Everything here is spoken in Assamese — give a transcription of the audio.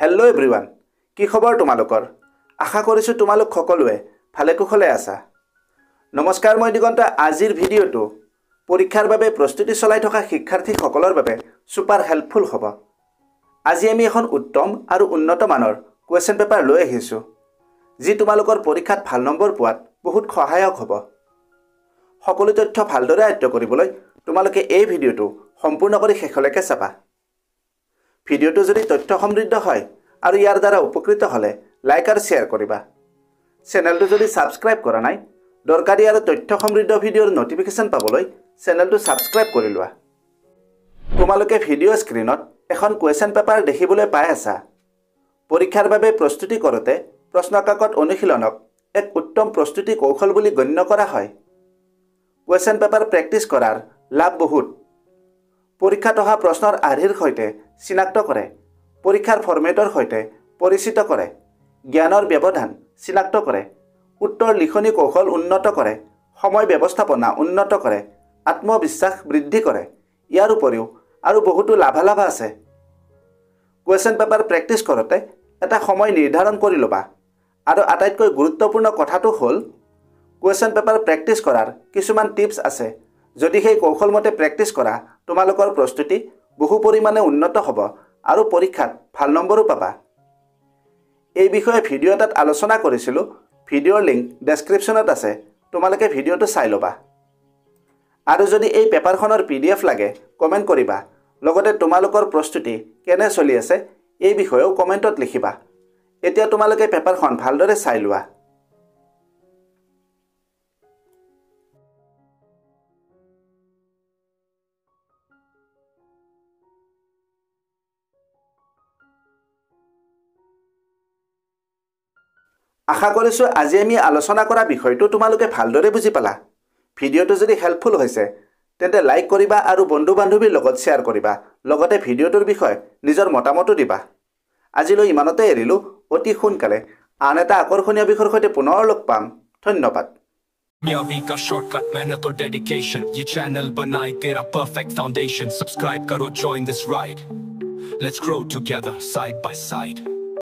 হেল্ল' এভৰিৱান, কি খবৰ তোমালোকৰ? আশা কৰিছোঁ তোমালোক সকলোৱে ভালে কুশলে আছা। নমস্কাৰ, মই দিগন্ত। আজিৰ ভিডিঅ'টো পৰীক্ষাৰ বাবে প্ৰস্তুতি চলাই থকা শিক্ষাৰ্থীসকলৰ বাবে ছুপাৰ হেল্পফুল হ'ব। আজি আমি এখন উত্তম আৰু উন্নত মানৰ কুৱেশ্যন পেপাৰ লৈ আহিছোঁ, যি তোমালোকৰ পৰীক্ষাত ভাল নম্বৰ পোৱাত বহুত সহায়ক হ'ব। সকলো তথ্য ভালদৰে আয়ত্ব কৰিবলৈ তোমালোকে এই ভিডিঅ'টো সম্পূৰ্ণ কৰি শেষলৈকে চাবা। ভিডিঅ'টো যদি তথ্য সমৃদ্ধ হয় আৰু ইয়াৰ দ্বাৰা উপকৃত হ'লে লাইক আৰু শ্বেয়াৰ কৰিবা। চেনেলটো যদি ছাবস্ক্ৰাইব কৰা নাই, দৰকাৰী আৰু তথ্য সমৃদ্ধ ভিডিঅ'ৰ নটিফিকেশ্যন পাবলৈ চেনেলটো ছাবস্ক্ৰাইব কৰি লোৱা। তোমালোকে ভিডিঅ' স্ক্ৰীণত এখন কুৱেশ্যন পেপাৰ দেখিবলৈ পাই আছা। পৰীক্ষাৰ বাবে প্ৰস্তুতি কৰোঁতে প্ৰশ্নকাকত অনুশীলনক এক উত্তম প্ৰস্তুতি কৌশল বুলি গণ্য কৰা হয়। কুৱেশ্যন পেপাৰ প্ৰেক্টিছ কৰাৰ লাভ বহুত। পৰীক্ষাত অহা প্ৰশ্নৰ আৰ্হিৰ সৈতে চিনাক্ত কৰে, পৰীক্ষাৰ ফৰ্মেটৰ সৈতে পৰিচিত কৰে, জ্ঞানৰ ব্যৱধান চিনাক্ত কৰে, উত্তৰ লিখনি কৌশল উন্নত কৰে, সময় ব্যৱস্থাপনা উন্নত কৰে, আত্মবিশ্বাস বৃদ্ধি কৰে। ইয়াৰ উপৰিও আৰু বহুতো লাভালাভ আছে। কুৱেশ্যন পেপাৰ প্ৰেক্টিছ কৰোঁতে এটা সময় নিৰ্ধাৰণ কৰি ল'বা। আৰু আটাইতকৈ গুৰুত্বপূৰ্ণ কথাটো হ'ল, কুৱেশ্যন পেপাৰ প্ৰেক্টিছ কৰাৰ কিছুমান টিপছ আছে। যদি সেই কৌশলমতে প্ৰেক্টিছ কৰা, তোমালোকৰ প্ৰস্তুতি বহু পৰিমাণে উন্নত হ'ব আৰু পৰীক্ষাত ভাল নম্বৰো পাবা। এই বিষয়ে ভিডিঅ' এটাত আলোচনা কৰিছিলোঁ। ভিডিঅ'ৰ লিংক ডেছক্ৰিপশ্যনত আছে, তোমালোকে ভিডিঅ'টো চাই ল'বা। আৰু যদি এই পেপাৰখনৰ PDF লাগে, কমেণ্ট কৰিবা। লগতে তোমালোকৰ প্ৰস্তুতি কেনে চলি আছে এই বিষয়েও কমেণ্টত লিখিবা। এতিয়া তোমালোকে পেপাৰখন ভালদৰে চাই লোৱা। আশা কৰিছোঁ আজি আমি আলোচনা কৰা বিষয়টো তোমালোকে ভালদৰে বুজি পালা। ভিডিঅ'টো যদি হেল্পফুল হৈছে তেন্তে লাইক কৰিবা আৰু বন্ধু বান্ধৱীৰ লগত শ্বেয়াৰ কৰিবা। লগতে ভিডিঅ'টোৰ বিষয়ে নিজৰ মতামতো দিবা। আজিলৈ ইমানতে এৰিলোঁ। অতি সোনকালে আন এটা আকৰ্ষণীয় বিষয়ৰ সৈতে পুনৰ লগ পাম। ধন্যবাদ। का शॉर्टकट मेहनत और डेडिकेशन, ये चैनल बनाए तेरा परफेक्ट फाउंडेशन। सब्सक्राइब करो, join this ride, let's grow together side by side।